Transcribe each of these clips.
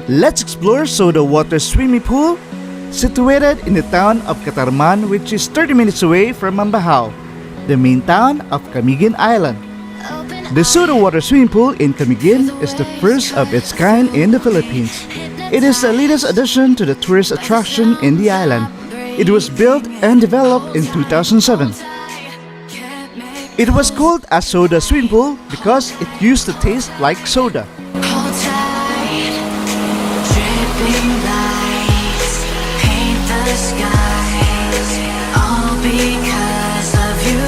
Let's explore soda water swimming pool situated in the town of Catarman, which is 30 minutes away from Mambajao, the main town of Camiguin Island. The soda water swimming pool in Camiguin is the first of its kind in the Philippines. It is the latest addition to the tourist attraction in the island. It was built and developed in 2007. It was called a soda swimming pool because it used to taste like soda. Hold tight, dripping lights paint the skies, all because of you.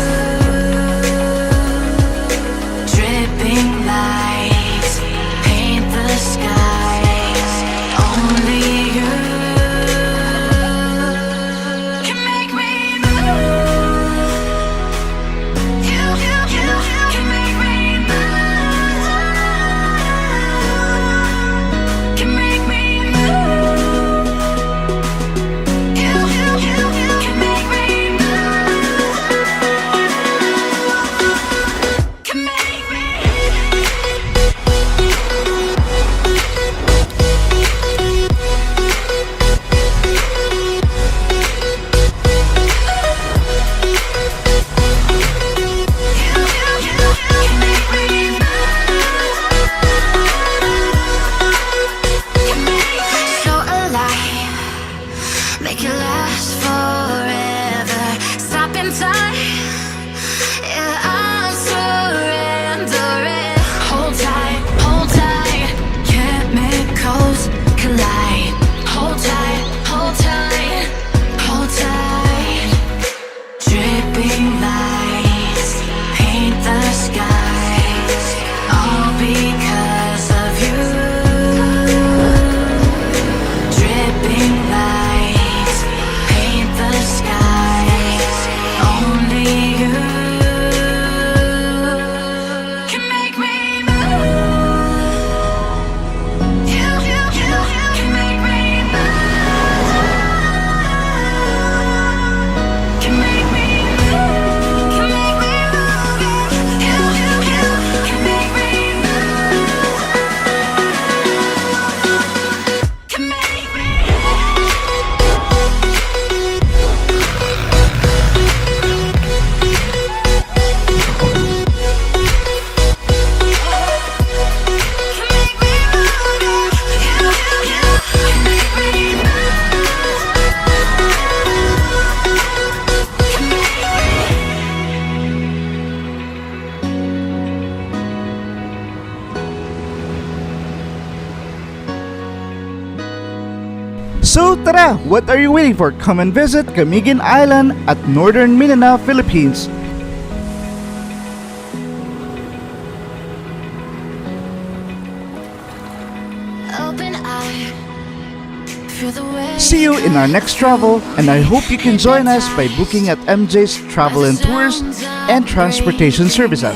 Dripping lights paint the skies, only you can make me move. You can make me move. Can make me move. You can make me move. Can make me. So alive, make it last forever. Stop in time, yeah, I'm surrendering. Hold tight, chemicals collide. Hold tight, hold tight, hold tight. Dripping lights paint the skies, all because of you. Dripping lights paint the skies, only you can make me move. You can make me move. Can make me move. Can make me move. You can make me move. Can make me. So tara, what are you waiting for? Come and visit Camiguin Island at northern Mindanao, Philippines. Open eye, feel the way. See you in our next travel, and I hope you can join us by booking at MJ's Travel and Tours and Transportation Services.